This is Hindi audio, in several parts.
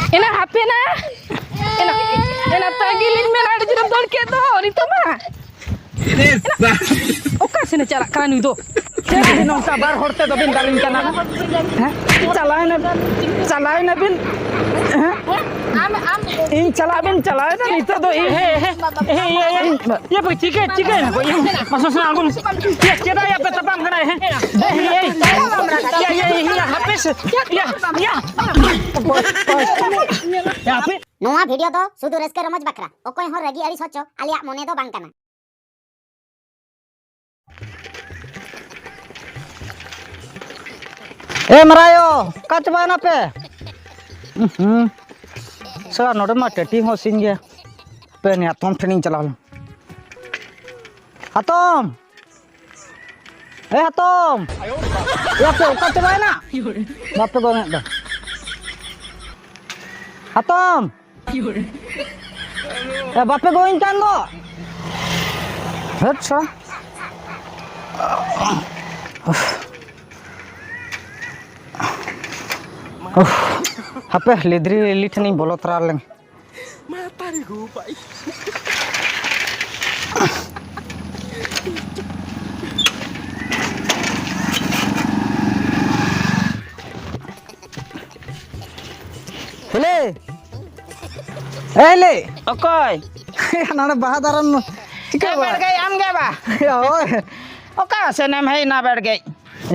Enak HP na. Enak tagilin men ada jeram dol ke to itu mah. Oka sini cara kan itu. Jadi nong kabar horte to bin dalin kana. Calain na bin. In calain na itu to ya pergi cikai na ko masuk sana aku ya kira ya petapam kana ya habis ya HP नोआ वीडियो तो सुदू रस्के रमज बकरा ओकोय हो रगी अड़ी सोचो आलिया मोने दो बांग कना ए मरायो कचबाना पे सर नोडे मा टटी हो सिंग गया पे ने आतम ट्रेनिंग चला लो हातम ए हातम या पे कचबाना बाप पे दा हातम ए बाप पे गोइन कान दो अच्छा Apa lidri lilit nih bolot raleng. Mata nih gue pak. Hele, hele, Okoy. nana bahadaran Ke बैठ गई हम गए बा ya oi, ओका से नेम है ना बैठ गई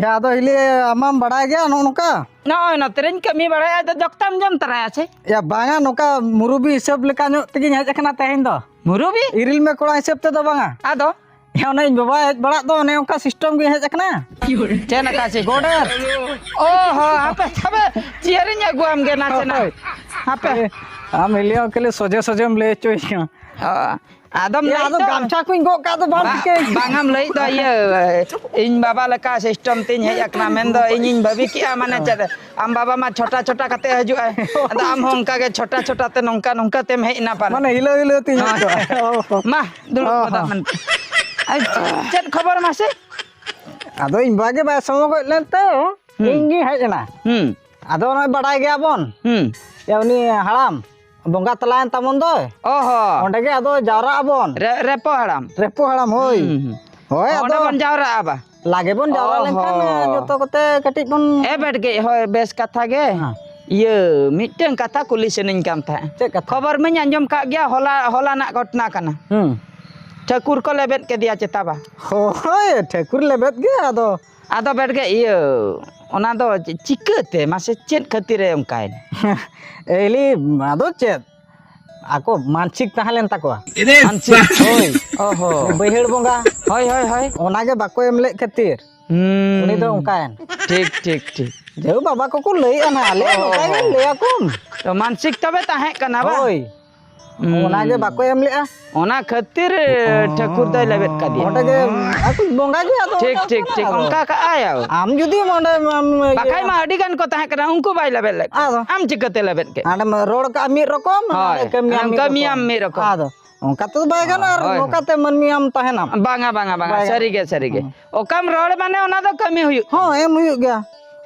ya do hele amam badai gaya nuka, ना ना तेरें कमी बढ़ाया तो जक्तम जम तरह से ya banga nuka murubi hisab leka nyok tegi nyaj kena tehin do, मुरुबी iril me kora hisab te do banga, आदो ya ona in baba badak do ne uka system ge nyaj kena, chain का से गोडर ओहो आपे तबे चियरिंग गु हम गे ना चेना आपे am hele okele soje soje am le choi ka, Adam ya do gamcha kuin go ka do bang ke, bangam lay do ये इन बाबा लका सिस्टम तीन है एकना मेन दो इन भाभी की माने चद आम बाबा मा छोटा छोटा कते हजु आदा आम होंका के छोटा छोटा ते नोंका नोंका तेम है ना पार mane hilo hilo ti मा दुल पदा मन चेन खबर मासे ado in bage ba samo ko len to ingi hej na ado na badai gaya bon ya uni haram bonga telayan tamon do ओहो onde ge ado jawra abon रेपो हड़ाम repo haram hoi hoi ओंडे ado बन जावरा आबा lage bon jawra len kan joto kote katik bon ए बैठ गई होय बेस कथा गे ये मिटन कथा कुली सेनिन काम था cek kata खबर में अंजम का गया होला ना घटना कना ठाकुर को लेबेट के दिया चेताबा hoi thekur lebet ge ado आदो बैठ गए ये ओना दो चिकते मासे चेत खतिरे उनकाय eli ado chet ako mansik tahalen takwa मानसिक होय ओहो behir bonga होय होय होय onage bako emle khatir uni do onkaen ठीक ठीक ठीक jeu baba ko ko lei ana ale onkai ge lei akum तो मानसिक तबे ताहे कना बा hoi onage bako emle a ओना खतिर ठाकुर दय लेबेट का दिया onde ge aku bonga ge ado ठीक ठीक ठीक उनका का आया am judi onde बाकाय मा अडी गान को ताहे कना उनको बाय लेबेट ले ado आम चिकते लेबेट के ade rod ka amir rokom होय कमी आम मे रको ado onka to bay gana ar nokate manmi am tahenam बांगा बांगा बांगा सरी गे ओकम रोड माने ओना दो कमी हुयु ho em huyuk ge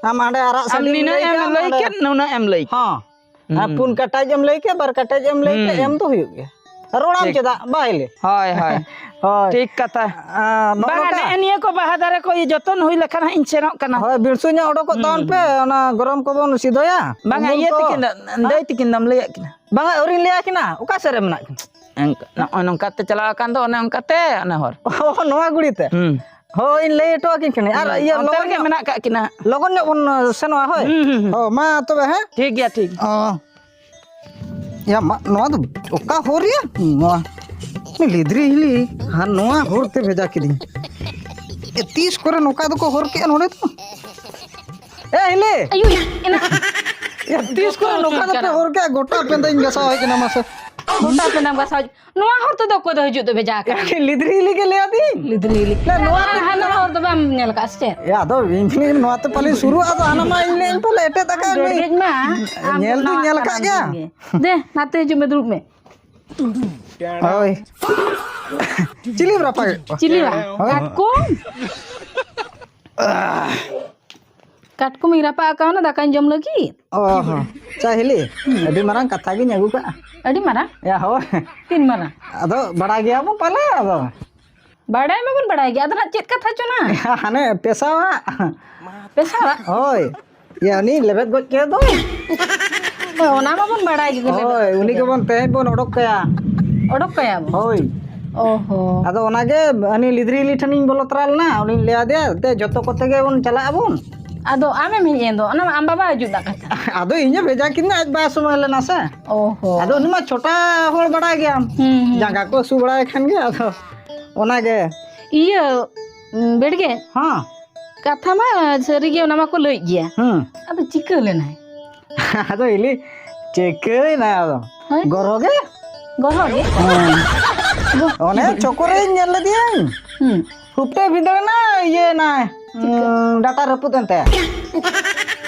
am ade arak am sadi नीना एम लई के नोना एम लई ha pun kataj em lei ke bar kataj em lei ke em to huyuk ge rodam cheda baile hi hi hoy ठीक कथा बांगा ने एनिया को बहादरे को ये जतन हुई लखन इन सेनो कना hoy birsunya odokot taon pe ona gorom ko bon sidoya बांगा ये तिकिन दई तिकिन दम लई किना banga urin liya kina uka sere menak नongका ते चला कान दो ओने ओनका ते ओने हर oh noa guri te ho in lei to kin kini ar iya लोगन के मेना का किना logon nyok bon senwa hoy oh ma tobe he ठीक गया ठीक oh ya ma noa do uka horia noa ni lidri hili han noa horte bheja kidin e 30 kore noka do ko hor ke node to e hili ayu enak ya 30 kore noka do pe hor ke gota pendain gasa hoy kina masa मोटा पेनाम का साज नोआ हर तो दको दो हिजु तो भेजा के lidri hili ke le adi लिदली le noa हां हर तो बम नेल का से ya do ini noa te pali suru ado ana ma ini pale ete taka gauge मा nyel tu nyel ka gya दे नाते जो में दुरुप में hoy chili berapa चिली बा को काटकुम इरापा का ना दाकान जम लगी ओह चा हिली अभी मारंग कथा गिन अगु का अड़ी मारा या हो तीन मारा अदो बड़ा गया बो पाले अदो बाड़ाई में बन बड़ाई गया अदना चेत कथा चुना हाने पेशावा पेशा होय या नी लेबेद गज के दो ओना में बन बड़ाई गए होय उनी के बन तेज बन ओडक कया ओडक कया होय ओहो अदो ओनागे अनि लिद्री लिठनिन बोलतराल ना उनी ले दे ते जतो कोते गे बन चला अबन अदो आमे में येंदो ओना आम बाबा हजू दा कथा अदो इने भेजा किन आज बा समय लेना से ओहो अदो उनी मा छोटा होल बड़ा गया जांगा को सु बड़ा खान गे अदो ओनागे इया बेड़गे हां कथा मा सरी गे ओना मा को लई गया अदो चिका लेना अदो इली चेके ना अदो हाय गरोगे गरोगे ओने चोकोरे नेल दिया हुपटे भिदर ना ये ना डाटा रपुत अंते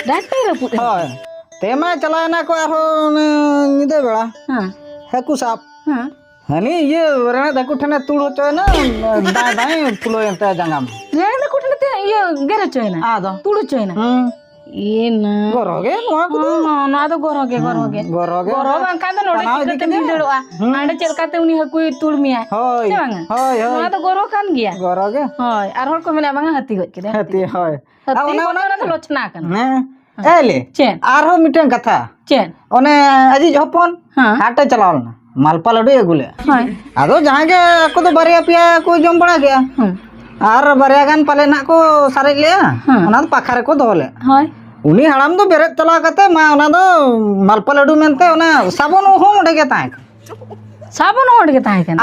डाटा रपुत होय तेमा चला ना को आरो निदे बेड़ा हां हेकु साप हां हनी ये वरना दकु ठने तुड़ चो ना दाय दाय फुलो अंते जंगाम रे ना कुठले ते ये गेरे चोयना आदो तुडु चोयना ये ना गरोगे नोआ को ना तो गरोगे गरोगे गरो बांका तो नोडे चिकते मिलड़ोआ आंडे चलकाते उनी हकुई तुड़मिया होय होय ना तो गरो कान गया गरोगे होय आर हर को मेना बांगा हती गज के हती होय हती ओना तो लोचना कन ने एले चेन आरो मिटन कथा चेन ओने अजी हपन हां हाटे चलावलना मालपा लड्डू एगुले हाय आदो जहां के को तो बारिया पिया को जम बड़ा गया आर बारिया गान पाले ना को सारे लिया ओना तो पाखा रे को दोले हाय उनी हड़ाम दो बेरे तला कते मा ओना दो मालपा लड्डू मेनते ओना साबन हो ओडे के ताय साबन ओड के ताय कन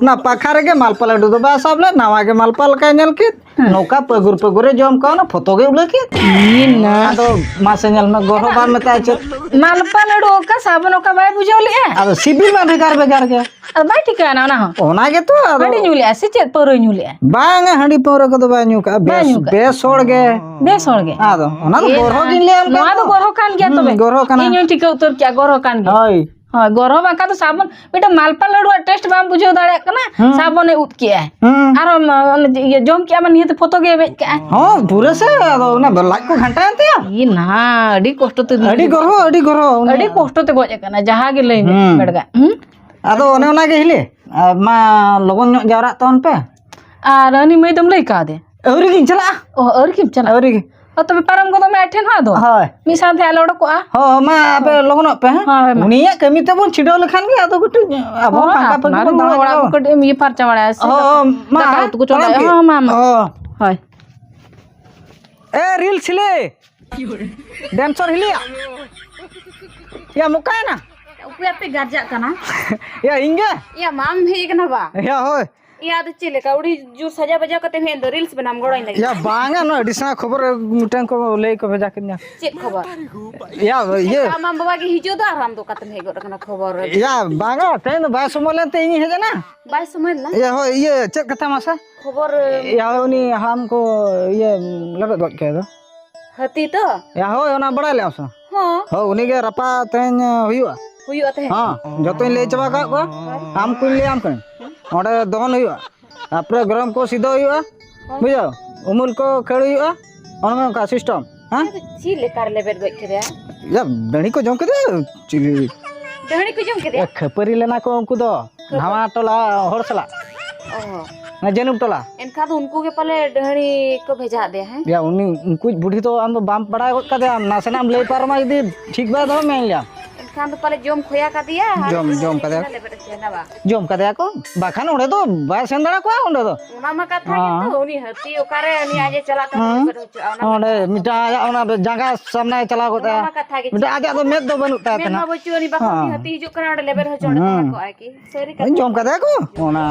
ना पाखा रे के मालपा लड्डू दो बा साबले नावा के मालपा लका नेल के नौका पगुर पगुरे जम का ना फोटो के उले के ना आदो मासे नेल में गोरो बा में ताय च मालपा लडो का साबन का बाय बुझौले आदो सिबिल में बेकार के अब बाय ठिका ना हो ओना के तो आदो हडी नुले से चेत परो नुले बांग हंडी पौर को तो बा न्यू का बेस सोड़ गे बेस होगे आदो ओना तो गोरो गिन ले हम ना तो गरो कान गया तबे गोरो कान इन ठिका उतर क्या गरो कान गया होय हां गरो बांका तो साबन बेटा मालपा लडो टेस्ट बाम बुझो दाड़े कना साबन उत के आरो ये जम के मन ये फोटो गे बेच के हां पूरे से आदो ना लाइक को घंटा अंते ये ना अडी कष्ट तो अडी गरो अडी कष्ट ते गोजे कना जहां गे लई बेड़गा आदो ओने ओना गे हिले मा लगन ᱧᱚᱜ जावरा तोन पे आर अनि मई दम लई का दे औरी गिन चला ओ और किम चला औरी ओ तबे परम को तो मैं ठेन हा दो होय मी साथे आलो डको आ हो मा आपे लगन पे हां उनिया कमी ते बोन छिडो लखान गे आदो गुटु अबो पांका पे ना ओड़ा को कटे मी परचा वाड़ा से हो मा तो को चला हां मामा हो हाय ए रील छिले डांसर हिलिया या मुका ना उया पे गाजा कना या इंगे या माम हे कना बा या होय या तो चिले काउडी जो सजा बजा कते हेन दो रील्स बनाम गड़ाई लगे या बांगा न डिसना खबर मुटन को ले को भेजा किन्या चेक खबर या ये माम बाबा के हिजो दा आराम दो कते हे गड़ कना खबर या बांगा तेन बा समले ते इन हे ना बाय समझ ना या हो ये चेक कथा मासा खबर या उनी हमको ये लड़ दो के दो हती तो या हो ओना बड़ा ले आसा हां हो उनी के रपा तेन हुआ हुई अते हां जतो ले चबा का को हम को ले हम कन ओडे दोन हुआ आपरे गरम को सीधो हुआ बुझो उमुल को खेड़ हुआ ओन का सिस्टम हां चिले कर ले बेड गट के या डणी को जम के दे चिली डहणी को जम के दे खपरी लेना को उनको दो नवा टोला होरसला ओहो ना जनुम टोला इनका तो उनको के पहले डहणी को भेजा दे हैं या उनी उनको बुढ़ी तो हम बाम पड़ा गट का दे नासना हम ले पार मा यदि ठीक बा दो मैं लिया इनका तो पहले जम खोया का दिया जम का दे ले बेड के ना बा जम का दे को बाखान ओडे तो बा सेंदड़ा को ओडे तो ओना मा कथा के तो उनी हती ओकारे उनी आजे चला तो ओना ओडे मिटा ओना जागा सामने चला गोता मा कथा के मिटा आजा तो मेद दो बनु ता मैं तना बाबू चोरी बाकी हती जो कना ओडे लेबर हो जोड़ को आए की सरी का जम का दे को ओना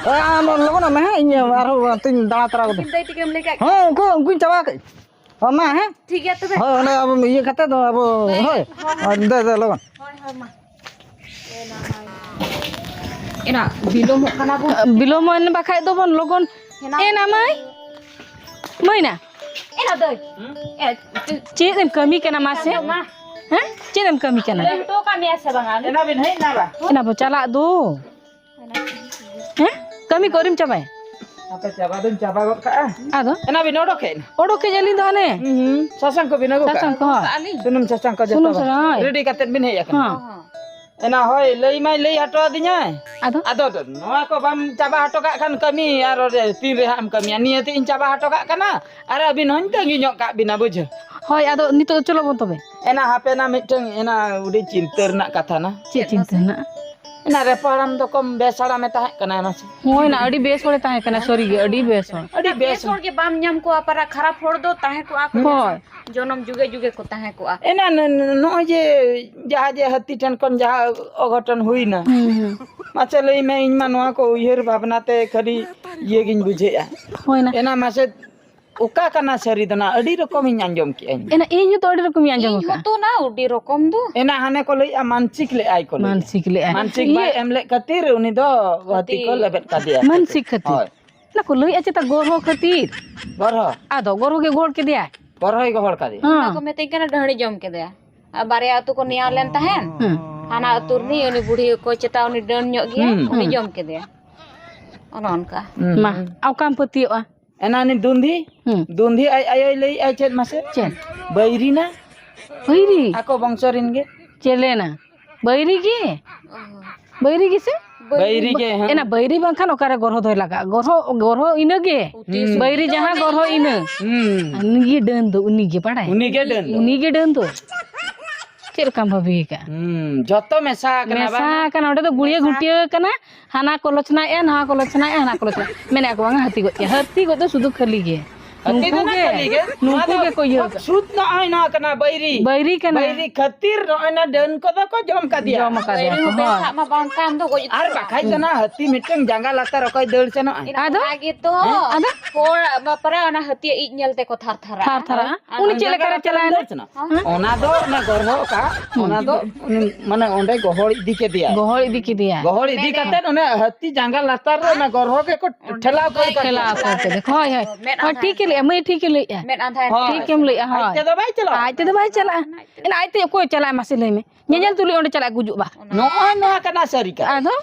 ए आम लोगो ना मैं इन आरो तिन दाना तरा को चिंता टिके हम लेके हां उनको चबा के अम्मा है ठीक है तबे हां ओने अब ये खते तो अब होय दे दे लोगन हां मा एना बिलोम कना बो बिलोमन बाखाय दो बन लगन एना मई ना एना दई ए चेत एम कमी केना मासे मा हैं चेत एम कमी केना तो का मिया से बंगा एना बिन है ना बा एना बो चला दो हैं कमी करिम चबाय Apa coba dun coba kok ka. Ado Enak bin odokin. odoke jalin do ane. Sasang ko bin ka. Sasang ko. Sunum sasang ko Sunum jata. sasang. Ready katet bin hei akan. Ha. Enak hoy lei mai lei hato dinya. Ado Ado noa ko bam coba hato kak kan kami aro tin reham kami ani ati in coba hato kak kana. Ara bin honta ginyok kak bin abujo. hoy ado nito cholo bon tobe. Enak HP na miteng enak udah cinter nak kata na. Cek cinta na. Enak reparam to kom besara meta kana mas. होय ना अड़ी बेस वाले ताहे कना सॉरी गे अड़ी बेस हो Adi बेस bes. होड़ के बाम nyam ko para खराब होड़ दो ताहे को आको होय जनम जुगे जुगे को ताहे को आ Enak no je jaha je hati tan kon jaha ogotan hui na. Macam lei me in manua ko uyir bhavna te khari ye gin bujhe ya. होय ना Enak masih uka kana sari dana adi rokom in anjom ki ai. एना इन तो अड़ी रकम आंजम का तो ना उडी रकम दो Enak hane ko lei mansik le ai ko. मानसिक ले Mansik ba emle katir uni do hati ko lebet kadia. मानसिक खती ना को लई अचे ता गोरो खतीर Borho. आदो गोरो के गोड़ के दिया Borho i gohor kadia. हां को मेते कना ढणी जम के दे आ बारे आतु को निया लेन ताहेन हाना अतुर नी उनी बुढ़ी को चेता उनी डन ᱧᱚᱜ गया उनी जम के दे अनन का मा आउ काम पतियो Enak ni dundi. Dundi ai ai lei ai chet masih. चल Bairi na. बैरी Ako bangsorin ge. चले ना बैरी की से Bairi ge. ha. एना बैरी बंखान ओकारे गोरो दोय लगा गोरो इने गे बैरी जहां गोरो इने उनी डन दो उनी गे पड़ाय Uni ge den. उनी गे डन दो चेल काम भाभी का Joto mesa kena मेसा कना ओडे तो गुड़िया गुटिया कना हाना कोलोचना ए ना कोलोचना ए हाना कोलोचना मेने को बांगा हाथी को तो सुदु खली गे Hati tu na kali ge. नुको के को यो Sud na ai na kena bairi. बैरी कना Bairi khatir no ai na den ko da ko jom ka dia. जम का दिया बेसा मा बाम काम दो को Ar bakai tu na hati miteng janggal latar okoi deur chano. आदो आगे तो होड़ बापरा ना हती इ ñelte को थर थरा थार थारा उनी चले करे चला Deur chano. Ona do na gorho ka. Ona do mane onde gohor idi ke dia. Gohel इदी की दिया Gohor idi kate one hati janggal latar ro na gorho ke ko thela koi ka. खेला करते देखो हाय ठीक है ले मैं ठीक है ले मेट आधा ठीक है ले हाय Te do bai chalo. आते तो भाई चला इन आते कोई चला मसे ले में ñeñal tuli onde चला गुजु बा No no kena sarika. आदो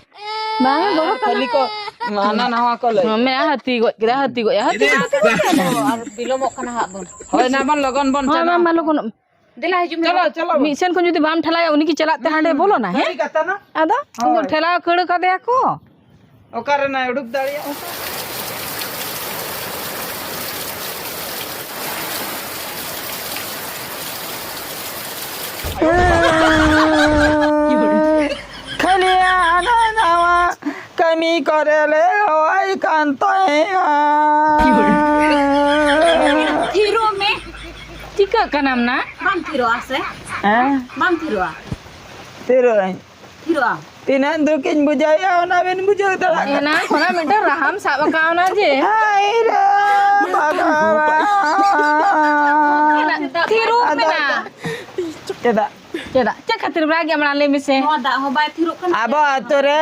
बा गोरो Kali ko mana nawa ko lai. मैं हाथी गो या हाथी और बिलोमो कना हा बन Hoy naman logon bon हां chana. मैं मालो कोन दिला हिजुम Chalo chalo. मिशन को जदी बाम ठलाया उनी की चलाते हांडे बोलो ना है Hari kata na. आदो उनको ठेला कड़ का दे को Okare na uduk daria. Kaliya na nawa kami korele oi kantoy. Thero में टिका का नाम ना बाम थीरो आसे बाम थीरो Tiro. थीरो Tinan dukin bujaya na bin bujaya tala. ये ना कोना मिटा रहम साब काव ना जे Hai ra bagawan. थिरू में ना Kita. चेदा चे खातिर रागी हमरा ले में से दा हो बाय थीरो कना Abo atore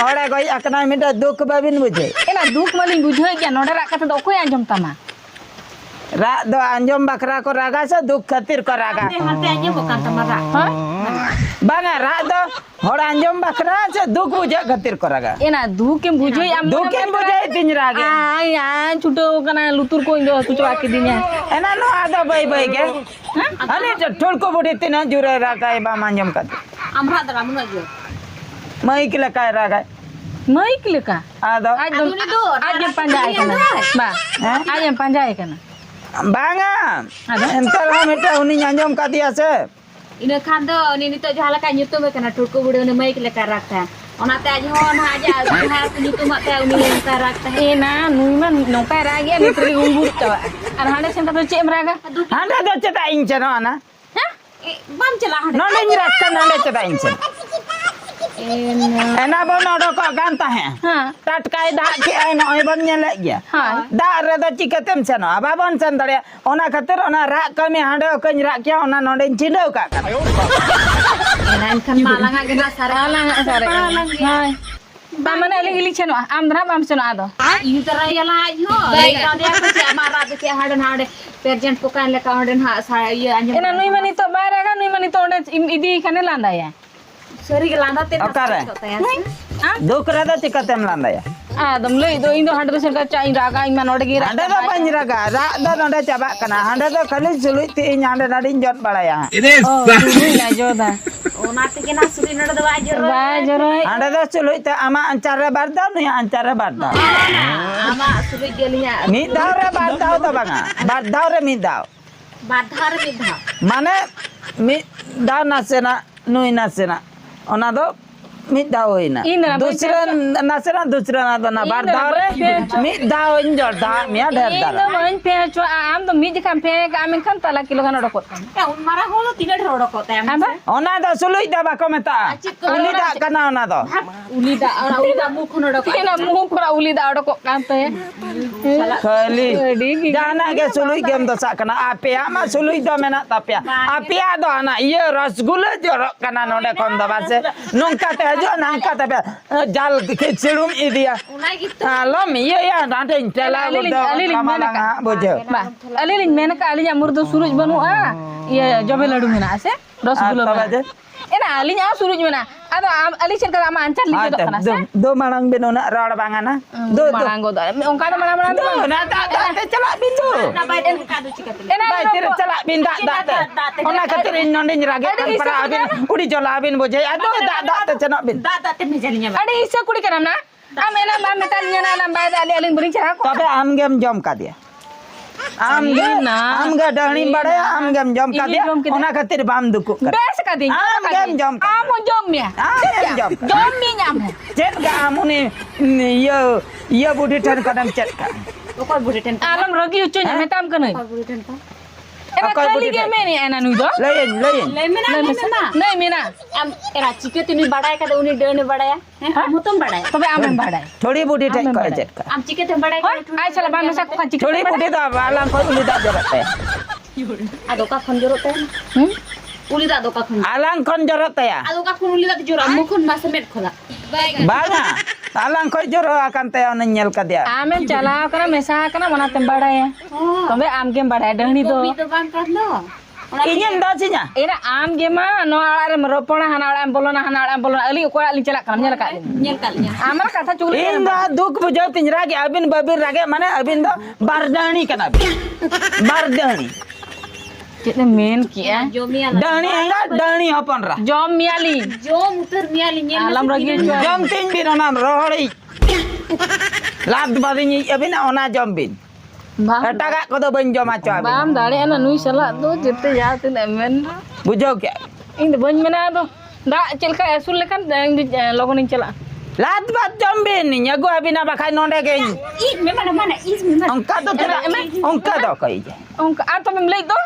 ore goi akna minta duk babin bujay. एना दुख मलिन बुझे क्या नोडे राखा तो कोई अंजम तमा Ra do anjom bakra ko raga sa duk khatir ko raga. हाथे आजे को कांता मारा हां Banga ra do hor anjom bakra sa duk bujay khatir ko raga. एना दुख के बुझे आम Dukin bujay tin raga. आ या छुटो कना लुतुर को इंदो तुचो आके दिnya Ena no ada bai ke. Ani thol ko budi tin jure raga ba manjom kat. आमरा दरा मुना जो Mai kila kai raga. मई के का Ado. आज हम पंजाय कना बा आज हम पंजाय कना Banga. Ada. Entar ha mita uni anjom kat dia se. ina Khan दो नि नितो जहाला का nyutum कना ठुको बुडे ने मई के का रखता ओनाते आज हो ना आज हा nyutum ते उनी लेन का रखता ए ना नुई मा नोपा रागी नि त्रि उंगुर चवा अर हाने सेंता तो चेम रागा Handa do ceta inchen ana. बाम चला हट Nonde nyirakan nonde ceta inchen. Ena bo nodo ko ganta hai. हां Tatkai dak ki ai noi bon nyele gya. हां Dak re do chikatem seno ababon sen dare ona khatir ona rak kami hande ko rak kya ona nonde chindau ka. एना खान मालांगा गना सारा आला सारे हाय बामने ले इली छनो आमद्रा बाम छनो आदो यू तरा यला आज हो का दे को से हमारा दे के हाडन हाडे पेजेंट पुकान ले का हाडन हा ये अंजम एना नुई मनी तो बारागा नुई मनी तो ओडे इदी खाने लांदा या सरी के लांदा ते Okare. Duk re do chikatem landa ya. आदम ले दो इन दो हंड दो सेंटर चा इन रागा इन मान ओडगी हांडे दो बन रागा रा दो नोडे चाबा कना हांडे दो खाली सुलुई ती इन हांडे नाडिन जट बड़ाया ना जोदा ओना ते ना सुरी नड दो आजरो बाय जरोय हांडे दो सुलुई ते आमा अंचारे बारदा नुया अंचारे बारदा आमा सुरी गेलिया मिद दाव रे बारदाव तो बांगा बारदाव रे मिद दाव बाधार मिधा माने मिद दाव नासेना नुई नासेना ओना दो मिद दाव होइना दूसरा नासेना दूसरा ना दो ना बारदाव रे मिद दाव इन जड़दा मिया ढेर इन दाला दो मन पे चो आम तो मिज काम पे आम खन तला किलो खान ओडको ए उन मारा होलो तीन ढोड़ को ते आबा ओना दो सुलुई दा बाको मेता उली दा कना ओना दो उलीदा और उलीदा मुख नड को ina मुंह पूरा उली दा ओडको कांते खाली जाना के सुलुई गेम दो सा कना आपे आमा सुलुई दो मेना तापिया आपिया दो ना ये रसगुल्ला जरो कना नोडे कोन दो बासे नोंका ते जो नंका ते जाल के चिड़ुम इदिया उना गित लम ये या नाटे चला बोलदो कमाला बुझो बा अलिलिन मेन का अलिया मुर्दो सूरज बनुआ ये जबे लड्डू मेना से रसगुल्ला एना अलिन आ सूरज मेना आदो अली चलका आमा अंचल लिजे दो kana se दो मांग बिनो ना रड बांगाना दो मांगो दो ओंका तो मांग दो ना दा ते चला बिंदु ना बाय का दु चिकत एना बाय तिर चला बिन दा ओना खातिर इन नंदे रागे kan para abin उडी चला बिन बुझे आदो दा ते चना बिन दादा ते मिजलिnya अरे इसे कुड़ी करम ना आम एना बा मेतालिया ना ना बाय अली अलिन बरी चरा को तबे आम गेम जम का दिया आम गे डहनी बड़े आम गेम जम का दिया ओना खातिर बाम दुकु कर बेस का दिन आम गेम जम का आम जम मिया आम गेम जम का जम मी नाम है चेत का आमुनी ये बुढ़ी ठन कदम चेत का ओकर बुढ़े टेन आलम रगी उच्च मेताम कनई बुढ़े टेन का एना खाली के में नहीं एना नुई दो लेन ले मेना नहीं मीना am era चिकत नी बड़ाय का उनी डने बड़ाया हम तुम बड़ाय तबे आम बाड़ाय थोड़ी बुढ़ी ठन कर चेत का am चिकत बड़ाय आई चला बान मसा को चिक थोड़ी बुढ़ी तो बालां को उली दा जरत है आदो का खन जरूरत है उली दा दो का खन आलां खन जरत है आदो का खन उली दा जरूरत मुखन मासे मेट खोला बागा आलां को जरो akan te on nyel ka dia आमें चला करा मेसा कना मना तेम बाड़ाय तबे आम के बाड़ाय डहनी दो मी तो बांग कर लो इnyem da sinya एना आम गे मा नो आड़ा रे रोपणा हना आड़ा बोलना अली को आली चला कम नेल का nyel kalnya आमर कथा चुगली इन दा दुख बुझो तिंजरा के अबिन बबिर रागे माने अबिन दो बारदानी कना बारदानी कितने मेन किया जोमिया दानी enggak दानी अपन रा जम मियाली जो मुतर मियाली nyel आलम रगी जम तीन बिन ओना रोहड़ी लाद बादिनी अबिन ओना जम बिन टाका को दो बन जमा चा बाम दाड़े ना नुई सला दो जिते जाते मेन बुझो क्या इन दो बन मेना दो दा चलका एसुल लेकन लगन चला लाद बात जम बिन न्यागो अबिन बाखाय नोंडे के ih memang mana is memang onka तो कही जाए उनका आ तो हम ले दो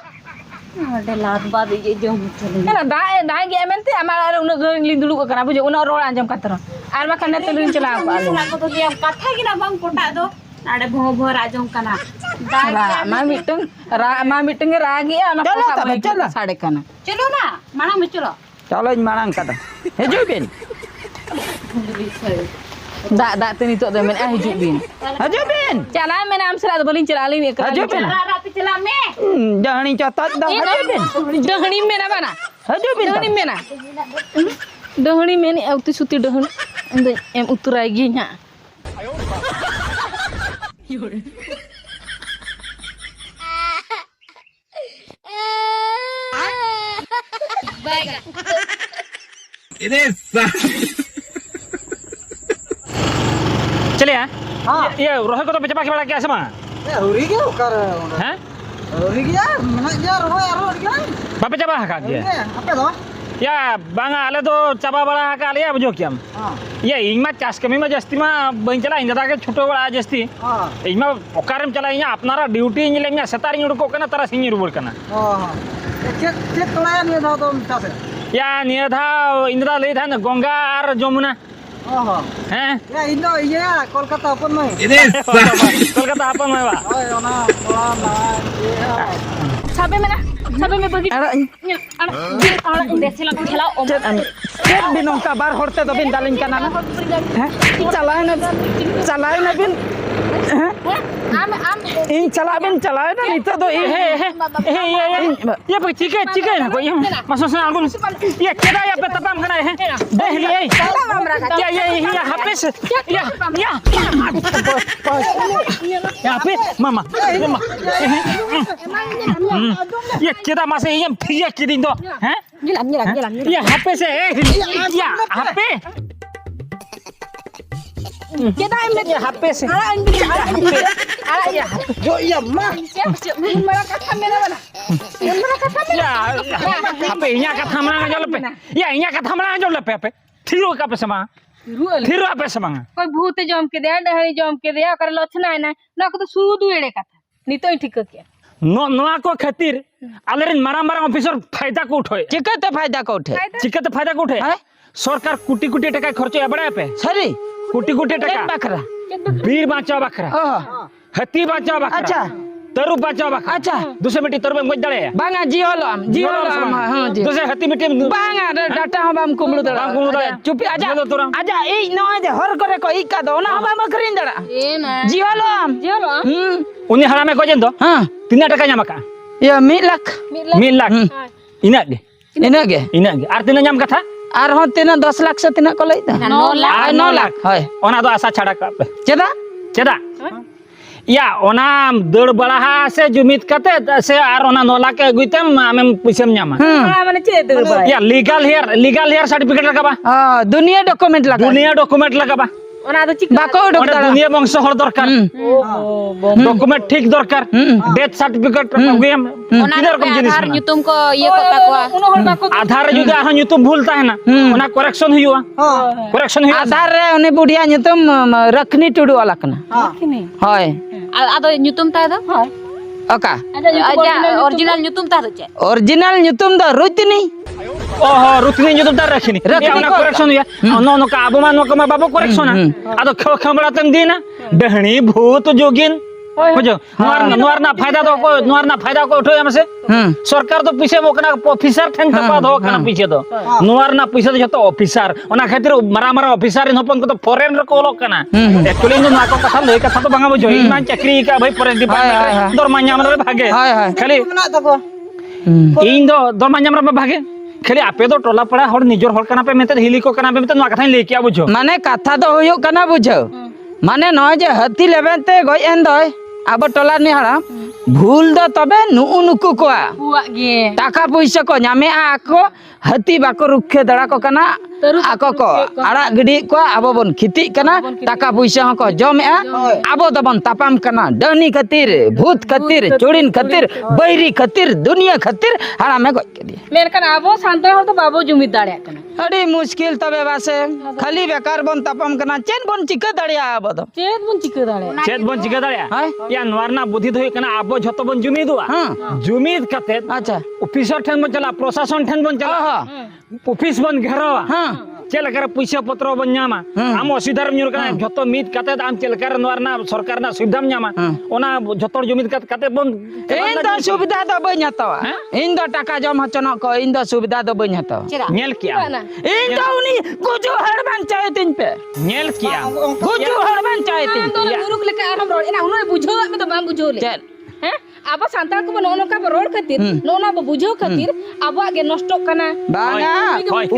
ada lat bad ye जो मुतर एना दा गे एमनते हमारा उन लिन दुलु कना बुझे उन रोड आंजम कातर आर बा कने ते लिन चला आलू को तो दिया कथा कि ना बांग कोटा दो नाडे भो भो राजों कना मा मिटिंग रागी ना चलो तबे चलो साड़े कना चलो ना माना में चलो चलो मांग कदा हेजु बिन दा ते नितो दे मेन हिजु बिन हेजु बिन चला मेन आम सला बलिन चला ली हेजु बिन रापी चला में जहनी चतात दा हेजु बिन डहणी मेना बना हेजु बिन डहणी मेना डहणी मेनी औती सुती डहण एम उतराय गी nya चलिए हाँ ये रोहन को तो बेचपा के बड़ा क्या समा हुरी के कर हैं हुरी के मना जा रोय आरो के बापे चबा हका दिया आपे दो या बांगा आले तो चबा बड़ा हका लिया बुझो क्या हां ये इमा चास कमी में जस्ती मा बन चला इंदा के छोटो बड़ा जस्ती हां इमा ओकारम चला इया अपनारा ड्यूटी इन लेंगे सतारी उड़को कना तरा सिंगी रुबड़ कना हां चेक तोड़ा नहीं था तो चासे या नियधा इंद्रा ले था न गंगा और जमुना हां हैं या इनो ये कोलकाता अपन में कोलकाता अपन में बा ओए ओना ओला ना ये sabe में बगी अरे orang desila ko khela om चेक बिन उनका बार होते तो बिन दालिन का नाना चलाए ना बिन आम इन चलाए ना नहीं तो ये ये पे चिके ना को ये masuk sana aku ये केदा या पे तपम खना है देख लिए Ya habis. Ya. Ya habis mama. Ya kita masih yang pihak kiri do. Hah? Jalan. Ya habis ya habis. Kita ambil Ya habis. Ya. Jo iya mah. Ya, HP-nya kat hamla aja lepe. Ya, inya kat hamla aja lepe apa? Thiru ka pesama. Thiru apa semanga? कोई भूत जम के दे डहरी जम के दे कर लक्षण है ना ना को तो सुदु एड़े कथा नी तो ठीक के नोआ को खातिर आलेरिन मारा ऑफिसर फायदा को उठाए चिकते फायदा को उठे चिकते फायदा को उठाए सरकार कोटी टका खर्च एबड़ा पे सरी कोटी टका बकरा वीर बचाओ बकरा हाथी बचाओ बकरा अच्छा तरु बचाओ बकरा अच्छा दूसरे मिट्टी तरु में दड़े बांगा जियोलम हां जी दूसरे हाथी मिट्टी बांगा डाटा हम बाम कुमलु दड़ा चुपी आजा आजा ए नय दे हर करे को ई का दो ना हम अखरिन दड़ा ए ना जियोलम उन्हें हरामे को जेन दो हां 3 टका nyamaka या 1 लाख 1 लाख इना गे इना गे आर तीना nyam katha आर हो तीना 10 लाख से तीना को लई दा 9 लाख होय ओना दो आशा छाड़ा का पे चेदा या ओना दड़ बड़ा से जुमित कते से आर ओना 9 लाख के अगुइतम आमेम पैसाम न्यामा माने चे दे बा या लीगल हेयर सर्टिफिकेट लगाबा हां दुनिया डॉक्यूमेंट लगाबा ओना तो चिक बाको दुनिया वंश हर दरकार डॉक्यूमेंट ठीक दरकार डेथ सर्टिफिकेट अगुयम ओना रकम जिनिस आधार nyutum ko iya ko takwa उनो हर बाको आधार जुदी आरो nyutum भूल ताहेना ओना करेक्शन हुआ करेक्शन हुआ आधार रे उनी बुढ़िया nyutum रखनी टुडू वाला कना होय ado nyutum ta do ओका aja original nyutum ta do che original nyutum द रुतनी ओहो रुतनी nyutum tar rakhini ओना करेक्शन हुआ नो का आबो मा नो का बाबो करेक्शन आदो खमड़ा तम दीना डहणी भूत जोगिन बुझो नोर ना फायदा को उठो हमसे सरकार तो पीछे मोकना ऑफिसर ठन तपा दो कना पीछे दो नोर ना पीछे जतो ऑफिसर ओना खातिर मारा ऑफिसर इन होपन को तो फॉरेन रे को कना एक्चुअली ना को कथा लय कथा तो बांगा बुझो इन चाकरी का भाई फॉरेन डिपार्टमेंट दरमा न्याम रे भागे खाली इन दो दरमा न्याम रे भागे खाली आपे दो टोला पड़ा हर निजोर हर कना पे मेते हिली को कना पे मेते ना कथा ले किया बुझो माने कथा तो होयो कना बुझो माने नय जे हाथी लेबेते गय एन दय अब टोला नि हाड़ा भूल दो तबे नुकु को बुआ गे टाका पैसा को नामे आको हाथी बाको रुखे दड़ा को कना आको को आड़ा गडी को आबो बन खिति कना टाका पैसा को जमे आबो दबन तापाम कना डनी खातिर भूत खातिर चोड़िन खातिर बैरी खातिर दुनिया खातिर हाड़ा में गय के दिए मेनकन आबो सांता हो तो बाबो जुमित दाड़े कना अड़ी मुश्किल तबे बासे खाली बेकार बन तापाम कना चेन बन चिका दड़िया आबो दो चेत बुन चिक दाड़े चेत बन चिका दड़िया या नवारना बुद्धि धोय कना आबो झतो बन जुमिदुआ जुमिद कते अच्छा ऑफिसर ठन बन चला प्रशासन ठन बन चला ऑफिस बन घेरवा चलकर पैसा पत्र बन न्यामा आम असुविधा रे न्यूर कना झतो मित कते आम चलकर नवारना सरकार ना सुविधा न्यामा ओना झतो जुमिद कते बन इन दो सुविधा दो बन हतवा इन दो टाका जम हचनो को इन दो सुविधा दो बन हतवा नेल किया इन दो उनी गुजु हड़बन चाहे तिन पे नेल किया गुजु हड़बन चाहे तिन तो गुरुक लेके आराम रोड एना उनो बुझो में तो बाम बुझो ले चल हैं अब सांता को नो का रोड खातिर नो बुझो खातिर अब आगे नष्ट कना बांगा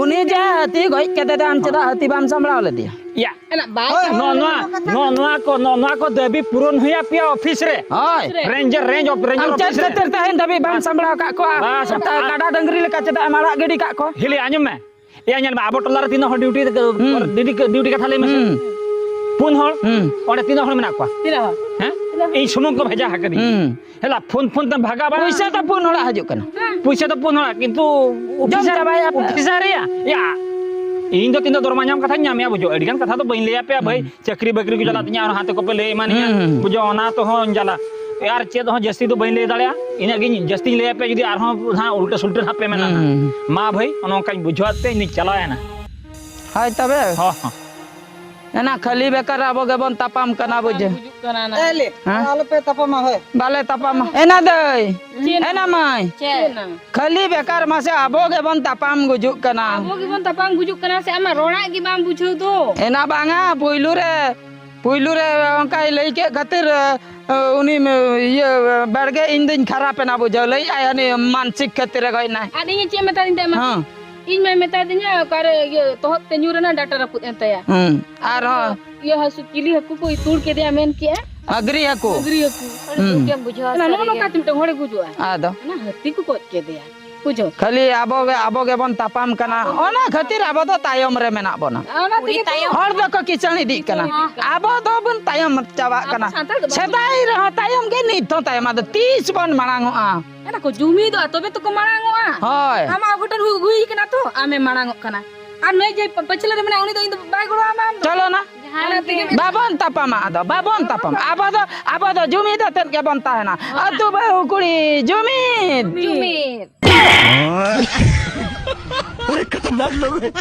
उनी जे हती गय केते दाम चदा हती बाम संभळाव ले दिया या एना बाय नो को देवी पूर्ण हुआ पिया ऑफिस रे होय रेंजर हम ऑफिस चल रे तेर तहन दबी बाम संभळाव का को काडा डंगरी लेका चदा मारा गडी का को हिली आंजम में ए आंजल में आबो टोला रे तीन हो ड्यूटी कथा ले में पुन हर ओडे तीन हर में नाकवा तिरा हैं ए सुमन को भेजा हकदी हेला फोन त भागा बा पैसा तो पुन होला हजु कना पैसा तो पुन होला किंतु ऑफिसर या इन दो तीन दरमा नाम कथा नाम या बुझो अडिगान कथा तो बइन ले पे भाई चक्री बकरी को जला तिया और हाथ को पे ले मानिया बुझो ना तो हो जाला यार चेद हो जस्ती तो बइन ले दाड़या इना गिन जस्ती ले पे जदी आर हो हां उल्टा सुल्टा हापे में ना मा भाई ओनो का बुझवाते नि चलाया ना हाय तबे हां एना खाली बेकार आबो गेबन तापाम कना बुझे कना ना एले आलो पे तपामा होय बाले तापाम एना दई एना माय चेना खाली बेकार मासे आबो गेबन तापाम गुजु कना आबो गिबन तपाम गुजुक कना से आमा रोणा गी बाम बुझो तो एना बांगा पुइलु रे अंका लई के खातिर उनी ये बड़गे इन दिन खराब ना बुझो लई आनी मानसिक खातिर गय ना आनी चे मता दिन हां इन में मेता दिnya करे ये तोहत te nyurana data raput entaya आर हाँ ये हसु किली हकु को तोड़ के दिया मेन किया अग्री हको अगरी हकु क्या बुझा ना नो का तुम होड़े गुजो आदो ना हत्ती को कोट के दिया बुझो खाली आबो गे बन तापाम कना ओना खातिर आबो दो तायम रे मेना बोना आना ते हर दो को किचन इदी कना आबो दो बन तायम चावा कना सेदाई रह तायम गे नी तो तायम आदो 30 बन मांगो आ एना को जुमी दो तबे तो को मांगो आ होय आमा गोटन हुई कना तो आमे मांगो कना आ नहीं जे पछले रे मना उनी तो इन बाय गुड़ो आमा चलो ना बाबन तापाम आदो बाबन तापाम आबो दो जुमी दो तन के बनता है ना अतु बहु कुड़ी जुमी जुमी अरे खतरनाक लोग हैं।